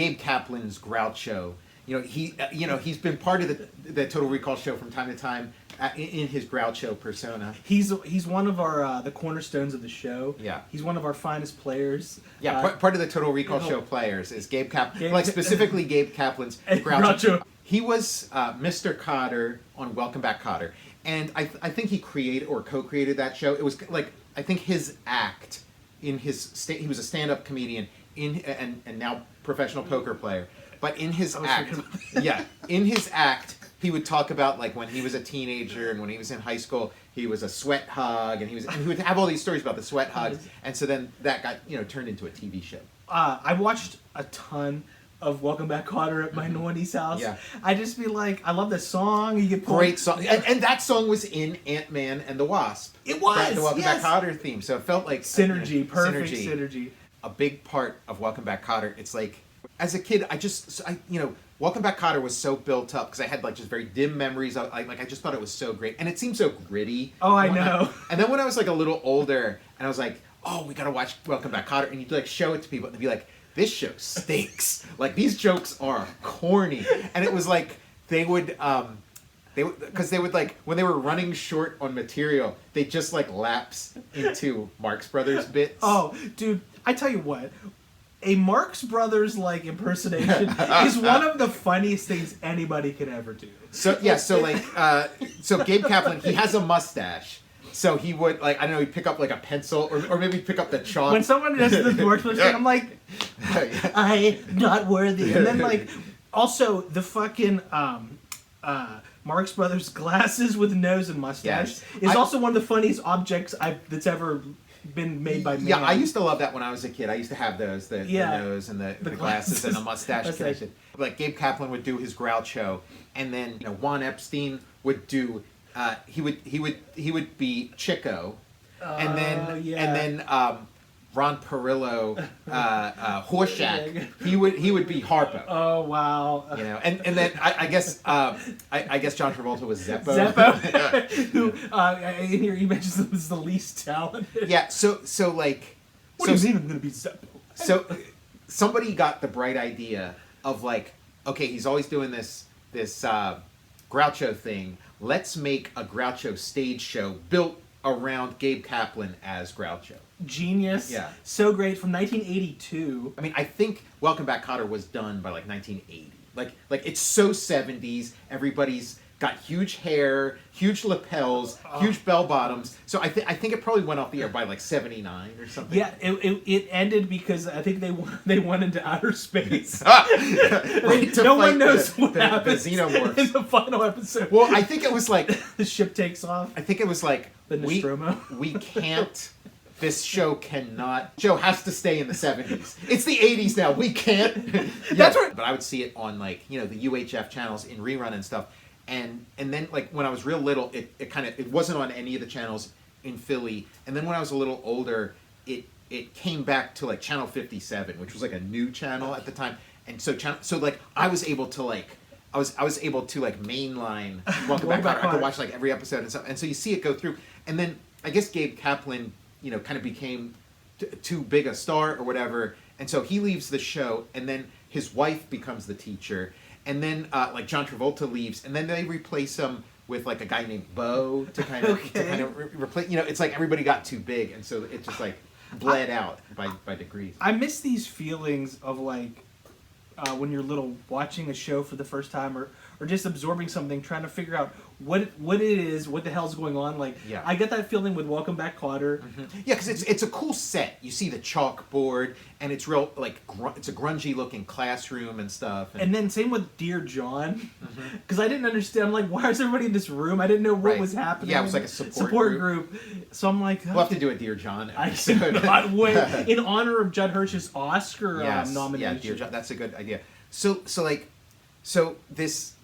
Gabe Kaplan's Groucho. He's been part of the Total Recall show from time to time in his Groucho persona. He's one of our the cornerstones of the show. Yeah. He's one of our finest players. Yeah, part of the Total Recall show players is Gabe Kaplan. Like specifically Gabe Kaplan's Groucho. He was Mr. Kotter on Welcome Back, Kotter, and I think he created or co-created that show. It was like I think his act in his he was a stand-up comedian and now professional poker player. But in his act, he would talk about like when he was a teenager and when he was in high school, he was a sweat hog, and he would have all these stories about the sweat hogs, and so then that got turned into a TV show. I watched a ton of Welcome Back, Kotter at my Nordy's house. Yeah. I just be like, I love this song. You get great song, and that song was in Ant-Man and the Wasp. It was the Welcome Back, Kotter theme, so it felt like synergy, perfect synergy. A big part of Welcome Back, Kotter. It's like. As a kid, Welcome Back, Kotter was so built up because I had like just very dim memories. I just thought it was so great, and it seemed so gritty. Oh, I know. And then when I was like a little older, and I was like, "Oh, we gotta watch Welcome Back, Kotter," and you'd like show it to people, and they'd be like, "This show stinks. Like these jokes are corny," and it was like they would like when they were running short on material, they just like lapse into Marx Brothers bits. Oh, dude, I tell you what. A Marx Brothers like impersonation is one of the funniest things anybody could ever do. So Gabe Kaplan, he has a mustache. So he would he'd pick up like a pencil or maybe pick up the chalk. When someone does the Marx Brothers thing, I'm like, I'm not worthy. And then like also the fucking Marx Brothers glasses with nose and mustache is also one of the funniest objects that's ever been made by man. Yeah, I used to love that when I was a kid. I used to have those, the nose and the glasses and the mustache connection. Like Gabe Kaplan would do his Groucho, and then Juan Epstein would do he would be Chico, and then Ron Perillo, Horshack, he would be Harpo. Oh wow! And then I guess John Travolta was Zeppo. Who in here he mentions him as the least talented. Yeah. So like. What do you mean I'm going to be Zeppo? So somebody got the bright idea of like, okay, he's always doing this Groucho thing. Let's make a Groucho stage show built around Gabe Kaplan as Groucho. Genius. Yeah. So great. From 1982. I mean, I think Welcome Back, Kotter was done by like 1980. Like it's so 70s. Everybody's got huge hair, huge lapels, huge bell bottoms. So I think it probably went off the air by like 79 or something. Yeah, it ended because I think they went into outer space. No one knows what happens the Xenomorphs in the final episode. Well, I think it was like the ship takes off. I think it was like the Nostromo. We can't. This show has to stay in the 70s. It's the 80s now. We can't. That's right. But I would see it on like the UHF channels in rerun and stuff. And then like when I was real little, it wasn't on any of the channels in Philly. And then when I was a little older, it came back to like channel 57, which was like a new channel at the time. And so like I was able to mainline Welcome Back, Kotter. I could watch like every episode and stuff. And so you see it go through. And then I guess Gabe Kaplan, kind of became too big a star or whatever. And so he leaves the show, and then his wife becomes the teacher. And then like John Travolta leaves, and then they replace him with like a guy named Bo to kind of replace. It's like everybody got too big, and so it just like bled out by degrees. I miss these feelings of like when you're little, watching a show for the first time, or just absorbing something, trying to figure out what it is, what the hell's going on. Like, yeah. I get that feeling with Welcome Back, Kotter. Mm-hmm. Yeah, because it's a cool set. You see the chalkboard, and it's real like it's a grungy looking classroom and stuff. And then same with Dear John, because I didn't understand. I'm like, why is everybody in this room? I didn't know what was happening. Yeah, it was like a support group. So I'm like, we'll have to do a Dear John episode. I cannot wait in honor of Judd Hirsch's Oscar nomination. Yeah, Dear John, that's a good idea. So this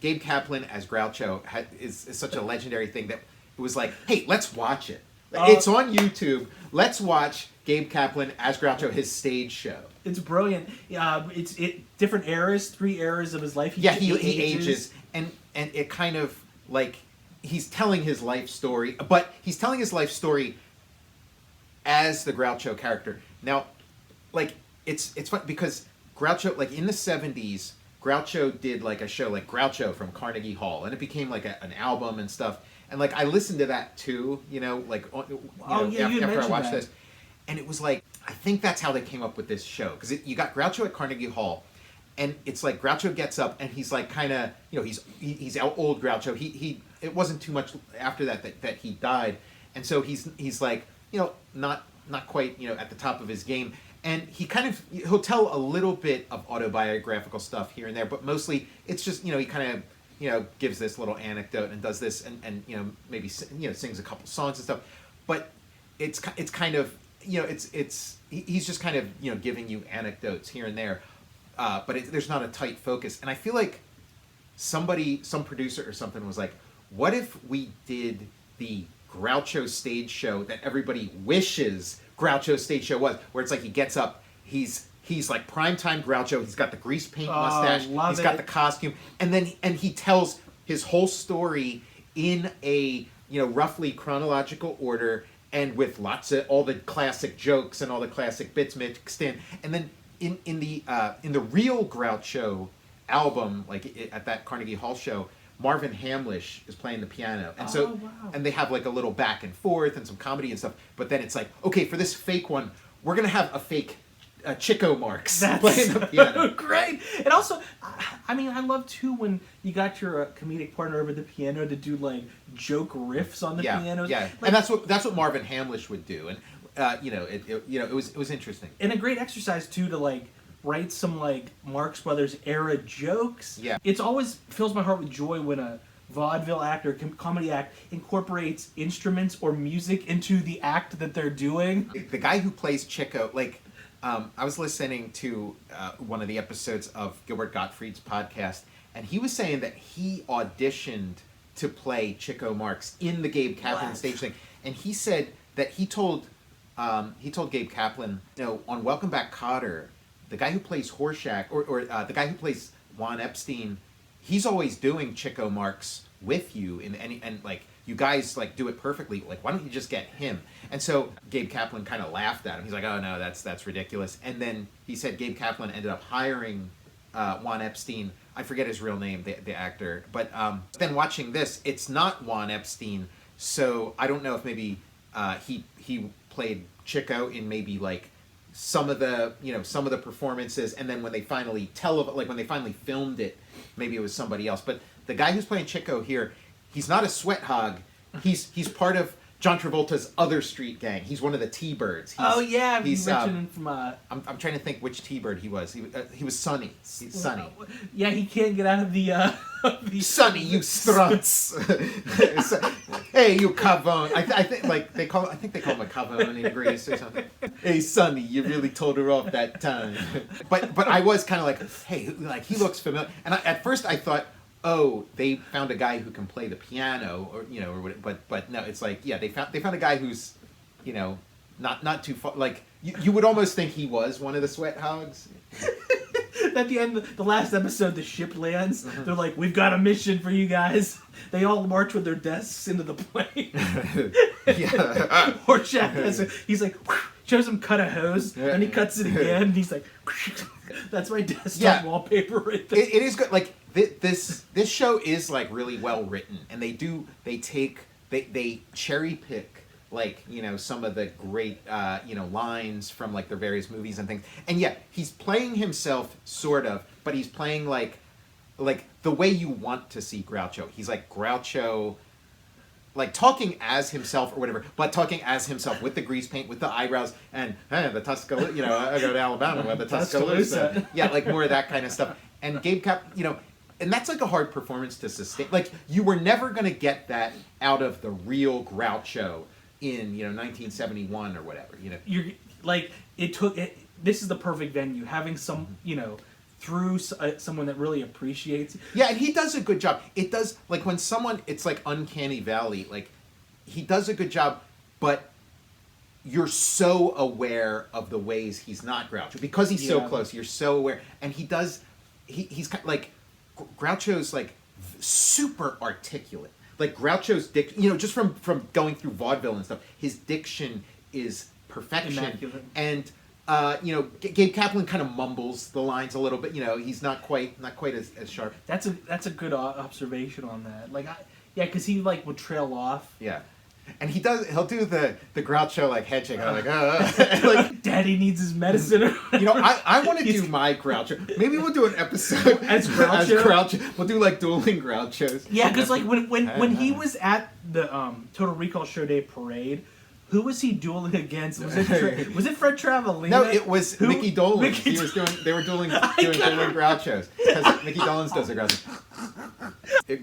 Gabe Kaplan as Groucho is such a legendary thing that it was like, hey, let's watch it. It's on YouTube. Let's watch Gabe Kaplan as Groucho, his stage show. It's brilliant. It's different eras, 3 eras of his life. He ages, and it kind of like he's telling his life story, but he's telling his life story as the Groucho character. Now, like it's fun because Groucho, like in the 70s, Groucho did like a show like Groucho from Carnegie Hall, and it became like an album and stuff. And like I listened to that too, like after I watched this, and it was like I think that's how they came up with this show, because you got Groucho at Carnegie Hall, and it's like Groucho gets up and he's like kind of he's old Groucho. He it wasn't too much after that he died, and so he's like not quite at the top of his game. And he'll tell a little bit of autobiographical stuff here and there, but mostly it's just he kind of gives this little anecdote and does this and maybe sings a couple songs and stuff, but it's kind of he's just kind of giving you anecdotes here and there, but there's not a tight focus. And I feel like some producer or something was like, what if we did the Groucho stage show that everybody wishes Groucho stage show was, where it's like he gets up, he's like primetime Groucho, he's got the grease paint mustache, he's got the costume, and he tells his whole story in a roughly chronological order, and with lots of all the classic jokes and all the classic bits mixed in. And then in the real Groucho album, like at that Carnegie Hall show, Marvin Hamlish is playing the piano, and and they have like a little back and forth and some comedy and stuff. But then it's like, okay, for this fake one, we're gonna have a fake Chico Marx playing the piano. Great. And also, I mean, I love too when you got your comedic partner over the piano to do like joke riffs on the piano. Yeah, like, and that's what Marvin Hamlish would do, and it was interesting. And a great exercise too to like write some like Marx Brothers era jokes. Yeah, it's always fills my heart with joy when a vaudeville act or comedy act incorporates instruments or music into the act that they're doing. The guy who plays Chico, like, I was listening to one of the episodes of Gilbert Gottfried's podcast, and he was saying that he auditioned to play Chico Marx in the Gabe Kaplan stage thing, and he said that he told Gabe Kaplan, on Welcome Back, Kotter, the guy who plays Horshack, or the guy who plays Juan Epstein, he's always doing Chico Marx with you, and like you guys like do it perfectly. Like, why don't you just get him? And so Gabe Kaplan kind of laughed at him. He's like, oh no, that's ridiculous. And then he said Gabe Kaplan ended up hiring Juan Epstein. I forget his real name, the actor. But then watching this, it's not Juan Epstein. So I don't know if maybe he played Chico in maybe like some of the performances, and then when they finally when they finally filmed it, maybe it was somebody else. But the guy who's playing Chico here, he's not a sweat hog. He's part of John Travolta's other street gang. He's one of the T-Birds. He's mentioned from. I'm trying to think which T-Bird he was. He was Sonny. He's Sonny. Yeah, he can't get out of the. Sonny, you struts. Hey, you cavone. I think they call him a cavone in Greece or something. Hey, Sonny, you really told her off that time. But I was kind of like, hey, like he looks familiar. And at first I thought, oh, they found a guy who can play the piano, or but no, it's like, yeah, they found a guy who's, not too far. Like you would almost think he was one of the sweat hogs. At the end, the last episode, the ship lands. Mm-hmm. They're like, "We've got a mission for you guys." They all march with their desks into the plane. Yeah. Horshack he's like, shows him cut a hose, and he cuts it again. And he's like, "That's my desktop wallpaper right there." It is good. Like this show is like really well written, and they cherry pick like some of the great lines from like their various movies and things. And yeah, he's playing himself sort of, but he's playing like the way you want to see Groucho. He's like Groucho, like talking as himself or whatever, but talking as himself with the grease paint, with the eyebrows, and hey, the Tuscaloosa, I go to Alabama with the Tuscaloosa. Yeah, like more of that kind of stuff. And Gabe and that's like a hard performance to sustain. Like you were never going to get that out of the real Groucho in 1971 or whatever. You're like this is the perfect venue, having some through someone that really appreciates it. Yeah, and he does a good job. It does, like when someone, it's like uncanny valley, like he does a good job, but you're so aware of the ways he's not Groucho because he's so close. You're so aware, and he's kind of like Groucho's like super articulate. Like Groucho's diction, just from going through vaudeville and stuff, his diction is perfection. Immaculate. And Gabe Kaplan kind of mumbles the lines a little bit. He's not quite as sharp. That's a good observation on that. Like, because he like would trail off. Yeah. And he'll do the Groucho like head shake. I'm like, like Daddy needs his medicine. I want to do my Groucho. Maybe we'll do an episode as Groucho. We'll do like dueling Grouchos. Yeah, because like when he was at the Total Recall Show Day parade, who was he dueling against? Was it Fred Travellini? No, it was Mickey Dolenz. They were doing dueling Grouchos because Mickey Dolenz does the Groucho.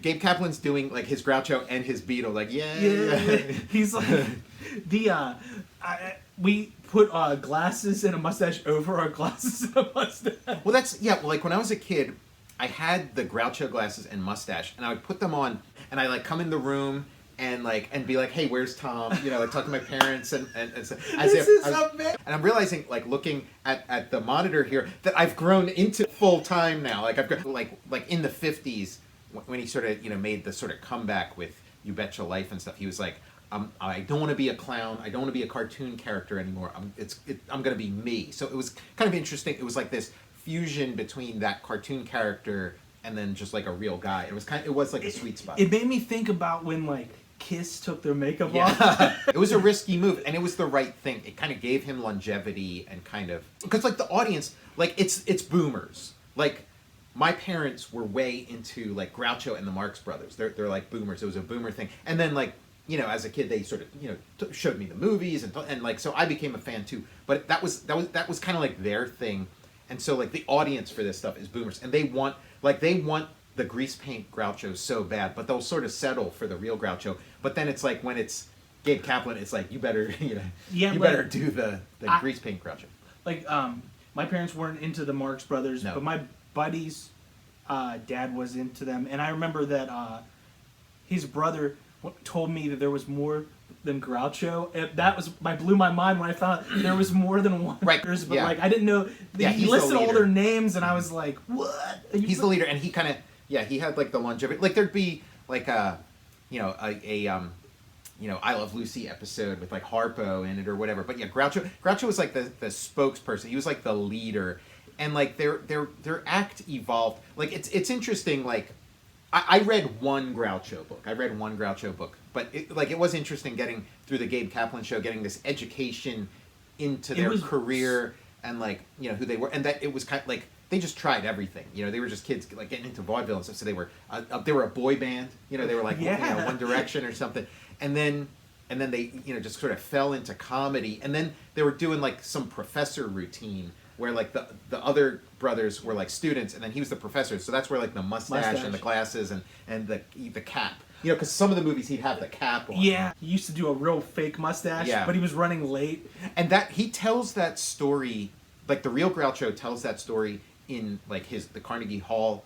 Gabe Kaplan's doing like his Groucho and his Beetle, like yeah. He's like we put glasses and a mustache over our glasses and a mustache. Well, like when I was a kid, I had the Groucho glasses and mustache, and I would put them on, and I like come in the room. And be like, hey, where's Tom? Like talk to my parents and so, and I'm realizing, like looking at the monitor here, that I've grown into full time now. Like I've got like in the 50s when he sort of made the sort of comeback with You Betcha Life and stuff. He was like, I don't want to be a clown. I don't want to be a cartoon character anymore. I'm going to be me. So it was kind of interesting. It was like this fusion between that cartoon character and then just like a real guy. It was like a sweet spot. It made me think about when like Kiss took their makeup off. It was a risky move, and it was the right thing. It kind of gave him longevity and kind of because like the audience, like it's boomers. Like my parents were way into like Groucho and the Marx Brothers. They're like boomers. It was a boomer thing. And then like as a kid they sort of showed me the movies and like so I became a fan too. But that was kind of like their thing. And so like the audience for this stuff is boomers, and they want the grease paint Groucho so bad, but they'll sort of settle for the real Groucho. But then it's like when it's Gabe Kaplan, it's like you better better do the grease paint Groucho. Like my parents weren't into the Marx Brothers, but my buddy's dad was into them, and I remember that his brother told me that there was more than Groucho. That blew my mind when I found out there was more than one. Right. But like I didn't know he listed all their names, and I was like, what? He's the leader, and he kind of. Yeah, he had like the longevity. Like there'd be like I Love Lucy episode with like Harpo in it or whatever. But yeah, Groucho was like the spokesperson. He was like the leader, and like their act evolved. Like it's interesting. Like I read one Groucho book. But it was interesting getting through the Gabe Kaplan show, getting this education into their career and like who they were, and that it was kind of like. They just tried everything. They were just kids like getting into vaudeville and stuff. So they were a boy band. They were like One Direction or something. And then they just sort of fell into comedy. And then they were doing like some professor routine where like the other brothers were like students and then he was the professor. So that's where like the mustache. And the glasses and the cap. Because some of the movies he'd have the cap on. Yeah, he used to do a real fake mustache. Yeah. But he was running late. And he tells that story. Like the real Groucho tells that story in like the Carnegie Hall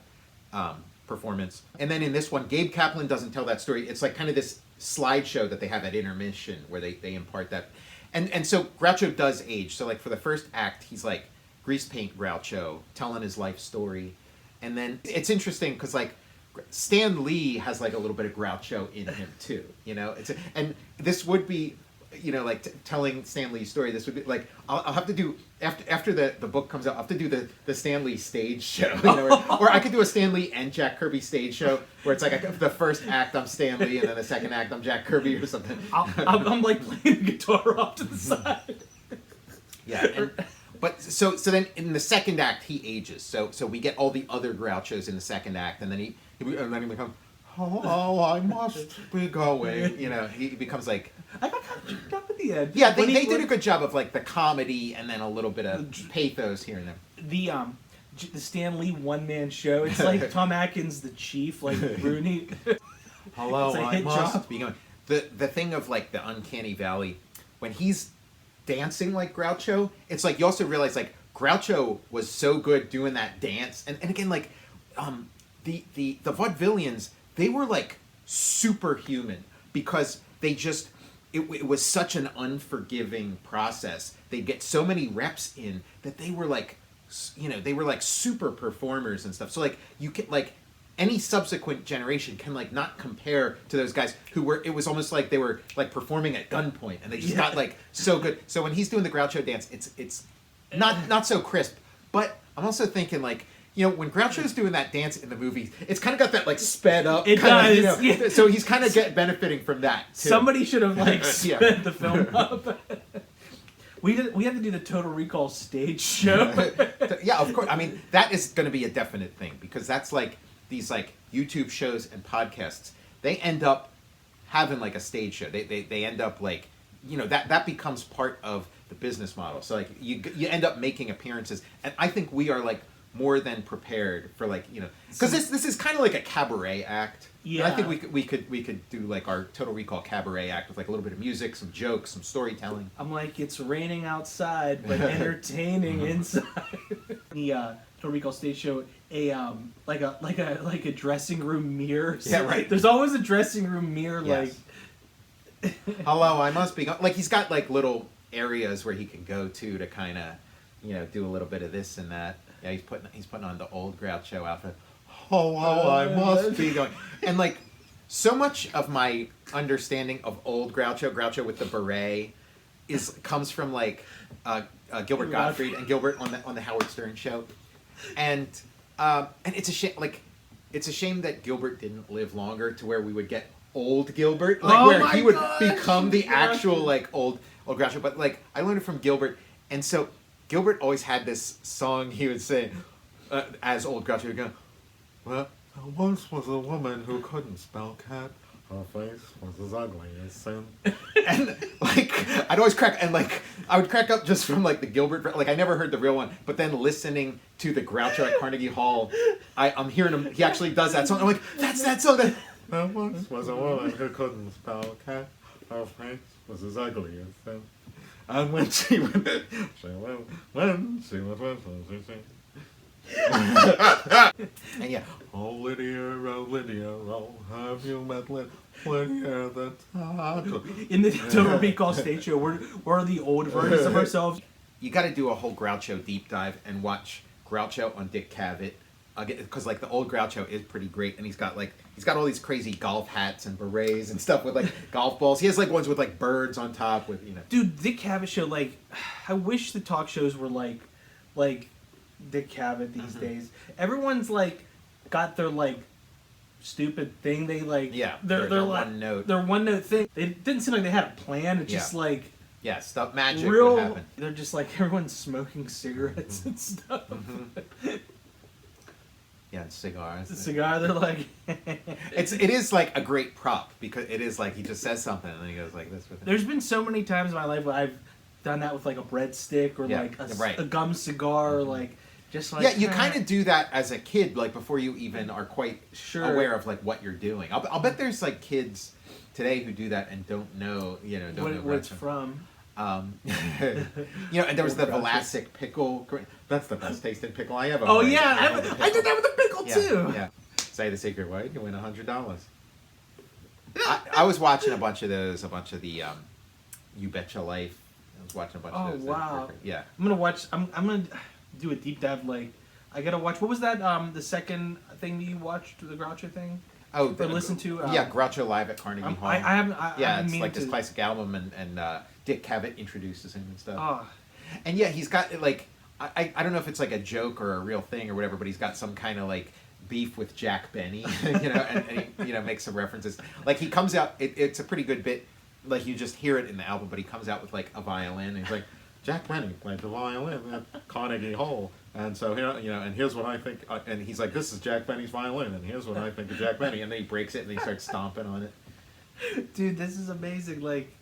performance. And then in this one, Gabe Kaplan doesn't tell that story. It's like kind of this slideshow that they have at intermission where they impart that. And so Groucho does age. So like for the first act, he's like grease paint Groucho telling his life story. And then it's interesting because like Stan Lee has like a little bit of Groucho in him too, and this would be like telling Stan Lee's story. This would be like I'll have to do after the book comes out. I'll have to do the Stan Lee stage show, or I could do a Stan Lee and Jack Kirby stage show where it's like the first act I'm Stan Lee and then the second act I'm Jack Kirby or something. I'm like playing the guitar off to the side. Yeah, but so then in the second act he ages. So we get all the other Grouchos in the second act, and then he becomes. Oh, I must be going. He becomes like. I got kind of checked up at the end. Yeah, they did a good job of like the comedy and then a little bit of pathos here and there. The Stan Lee one-man show. It's like Tom Atkins, the chief, like Rooney. Hello, I must be going. The thing of like the uncanny valley, when he's dancing like Groucho, it's like you also realize like Groucho was so good doing that dance, and again like the vaudevillians. They were like superhuman because they just it was such an unforgiving process. They'd get so many reps in that they were like super performers and stuff. So like you can like any subsequent generation can like not compare to those guys who were. It was almost like they were like performing at gunpoint and they just got like so good. So when he's doing the Groucho dance, not so crisp. But I'm also thinking like, you know, when Groucho's doing that dance in the movie, it's kind of got that like sped up. It does. You know, yeah. So he's kind of benefiting from that too. Somebody should have like sped the film up. We have to do the Total Recall stage show. Yeah, of course. I mean, that is going to be a definite thing because that's like these like YouTube shows and podcasts. They end up having like a stage show. They end up like, you know, that becomes part of the business model. So like you end up making appearances, and I think we are like more than prepared for like, you know, because this is kind of like a cabaret act. Yeah. And I think we could do like our Total Recall cabaret act with like a little bit of music, some jokes, some storytelling. I'm like, it's raining outside, but entertaining inside. The Total Recall stage show, like a dressing room mirror. So, yeah, right. There's always a dressing room mirror. Yes. Like, hello, I must be like he's got like little areas where he can go to kind of, you know, do a little bit of this and that. Yeah, he's putting on the old Groucho outfit. Oh, I must be going. And like, so much of my understanding of old Groucho with the beret comes from like Gilbert Gottfried and Gilbert on the Howard Stern show, and it's a shame. Like, it's a shame that Gilbert didn't live longer to where we would get old Gilbert, like where he would become the actual like old Groucho. But like, I learned it from Gilbert, and so Gilbert always had this song he would say as old Groucho would go, well, there once was a woman who couldn't spell cat. Her face was as ugly as sin. And like, I'd always crack, and like, I would crack up just from like the Gilbert, like I never heard the real one, but then listening to the Groucho at Carnegie Hall, I'm hearing him, he actually does that song. I'm like, that's that song that... There once was a woman who couldn't spell cat. Her face was as ugly as sin. And when she went, and yeah, oh Lydia, oh, have you met Lydia the taco? In the Total Recall stage show, we're the old versions of ourselves. You got to do a whole Groucho deep dive and watch Groucho on Dick Cavett, because like the old Groucho is pretty great, and he's got all these crazy golf hats and berets and stuff with like golf balls. He has like ones with like birds on top with, you know. Dude, Dick Cavett show, like, I wish the talk shows were like Dick Cavett these days. Everyone's like got their like stupid thing. They like they're like, one note. Their one note thing. They didn't seem like they had a plan. It's just like stuff magic would happen. They're just like everyone's smoking cigarettes and stuff. Yeah, and cigars. The cigar, they're like... it is like a great prop, because it is like he just says something and then he goes like this with it. There's been so many times in my life where I've done that with like a breadstick or like a gum cigar or like just like... Yeah, you kind of do that as a kid, like before you even are quite aware of like what you're doing. I'll bet there's like kids today who do that and don't know, you know, don't know where it's from. You know, and there was the Vlasic pickle. That's the best tasting pickle I ever. Oh yeah, I did that with the pickle too. Yeah. Say the secret word, you win $100. I was watching a bunch of those, a bunch of the You Betcha Life. I was watching a bunch of those. Oh wow. Yeah. I'm gonna do a deep dive. Like, I gotta watch. What was that? The second thing that you watched, the Groucho thing. Oh, or listen to. Groucho Live at Carnegie Hall. I haven't. It's like this classic album, and Dick Cavett introduces him and stuff. Oh. And yeah, he's got like I don't know if it's like a joke or a real thing or whatever, but he's got some kind of like beef with Jack Benny, you know, and he, you know, makes some references. Like he comes out, it's a pretty good bit. Like you just hear it in the album, but he comes out with like a violin, and he's like, Jack Benny played the violin at Carnegie Hall, and so here, you know, and here's what I think, and he's like, this is Jack Benny's violin, and here's what I think of Jack Benny, and then he breaks it and he starts stomping on it. Dude, this is amazing. Like,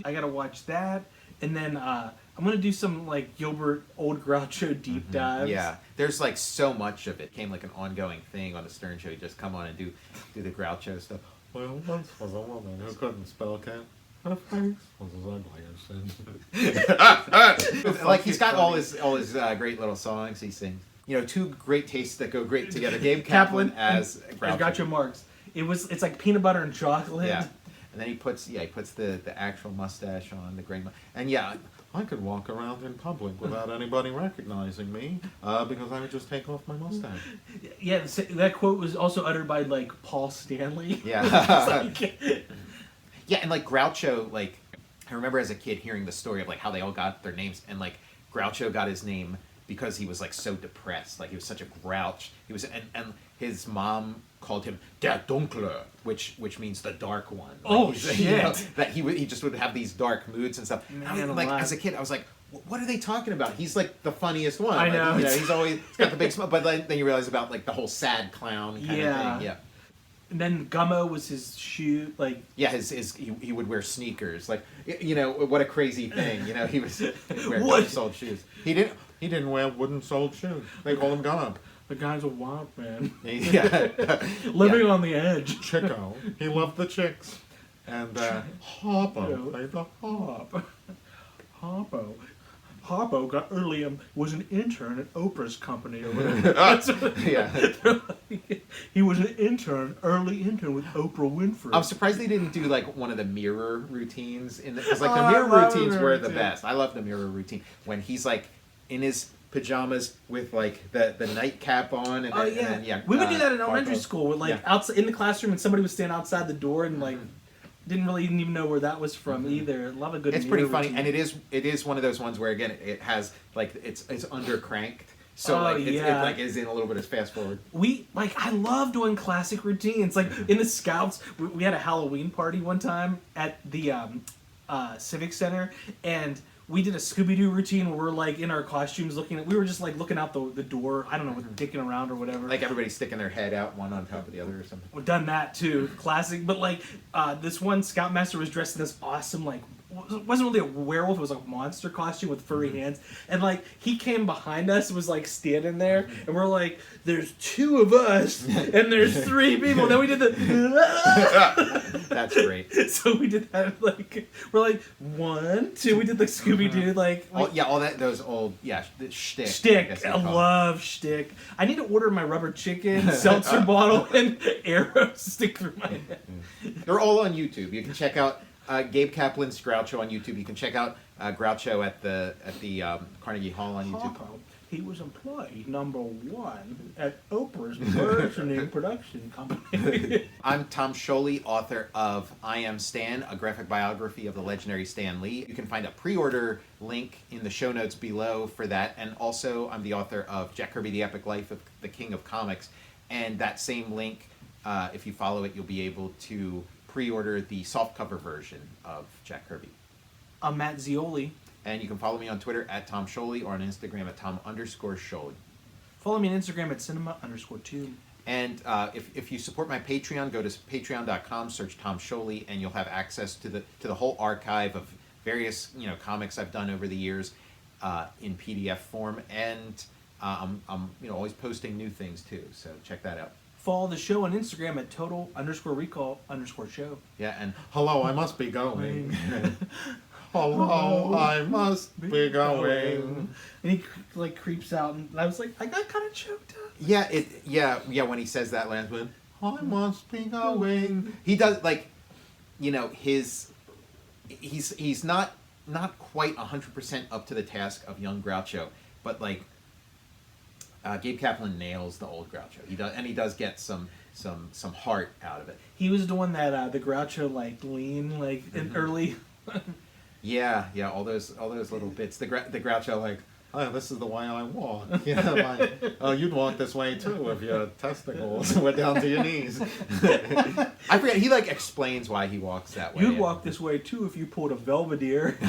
I gotta watch that, and then I'm gonna do some like Gilbert old Groucho deep dives. Yeah, there's like so much of it. Came like an ongoing thing on the Stern Show. You just come on and do the Groucho stuff. Well, once was a woman who couldn't spell cat. Her face was as ugly as sin. Like he's got all his great little songs he sings. You know, two great tastes that go great together. Gabe Kaplan as Groucho Marx. It's like peanut butter and chocolate. Yeah. And then he puts the actual mustache on, the gray and yeah, I could walk around in public without anybody recognizing me because I would just take off my mustache. Yeah, that quote was also uttered by like Paul Stanley. Yeah. Yeah, and like Groucho, like I remember as a kid hearing the story of like how they all got their names, and like Groucho got his name because he was like so depressed, like he was such a grouch. He was, and his mom called him Der Dunkle, which means the dark one. Like shit! You know, that he just would have these dark moods and stuff. Man, like as a kid, I was like, what are they talking about? He's like the funniest one. I know. Like, he's always got the big smile, but then you realize about like the whole sad clown kind of thing. Yeah. And then Gummo was his shoe, like... Yeah, he would wear sneakers. Like, you know, what a crazy thing. You know, he was wearing wooden-soled shoes. He didn't wear wooden-soled shoes. They called him Gump. The guy's a wild man. Yeah. Living on the edge. Chico. He loved the chicks. And Harpo played the harp. Harpo got early was an intern at Oprah's company or whatever. He was an early intern with Oprah Winfrey. I'm surprised they didn't do like one of the mirror routines because like the mirror routines were the best. I love the mirror routine when he's like in his pajamas with like the nightcap on and then we would do that in elementary school with like outside in the classroom and somebody would stand outside the door and like didn't even know where that was from either. Love a good. It's pretty funny, and it is one of those ones where again it has like it's under cranked, so it is in a little bit of fast forward. I love doing classic routines. Like in the Scouts, we had a Halloween party one time at the Civic Center, and we did a Scooby-Doo routine where we're like in our costumes we were just like looking out the door, I don't know, dicking around or whatever. Like everybody's sticking their head out one on top of the other or something. We've done that too, classic. But like this one Scoutmaster was dressed in this awesome like, it wasn't really a werewolf, it was like a monster costume with furry hands. And like he came behind us and was like standing there and we're like, there's 2 of us and there's 3 people. And then we did the That's great. So we did that like we're like 1, 2, we did the Scooby-Doo like all that those old shtick. Shtick. I love shtick. I need to order my rubber chicken, seltzer bottle, and arrows stick through my head. They're all on YouTube. You can check out Gabe Kaplan's Groucho on YouTube. You can check out Groucho at the Carnegie Hall on YouTube. He was employee number 1 at Oprah's burgeoning production company. I'm Tom Scioli, author of I Am Stan, a graphic biography of the legendary Stan Lee. You can find a pre-order link in the show notes below for that. And also, I'm the author of Jack Kirby, The Epic Life of the King of Comics. And that same link, if you follow it, you'll be able to pre-order the softcover version of Jack Kirby. I'm Matt Zeoli. And you can follow me on Twitter at Tom Scioli or on Instagram at Tom_Scioli. Follow me on Instagram at cinema_2. And if you support my Patreon, go to patreon.com, search Tom Scioli, and you'll have access to the whole archive of various comics I've done over the years in PDF form. And I'm always posting new things too, so check that out. Follow the show on Instagram at total_recall_show. Yeah, and hello, I must be going. Hello, I must be going. And he like creeps out, and I was like, I got kind of choked up. Yeah, when he says that last one, I must be going. He does like, he's not quite 100% up to the task of young Groucho, but like Gabe Kaplan nails the old Groucho. He does get some heart out of it. He was the one that the Groucho like lean like in early. Yeah, all those little bits. The Groucho like, oh, this is the way I walk. You'd walk this way too if your testicles went down to your knees. I forget. He like explains why he walks that way. You'd walk this way too if you pulled a Belvedere.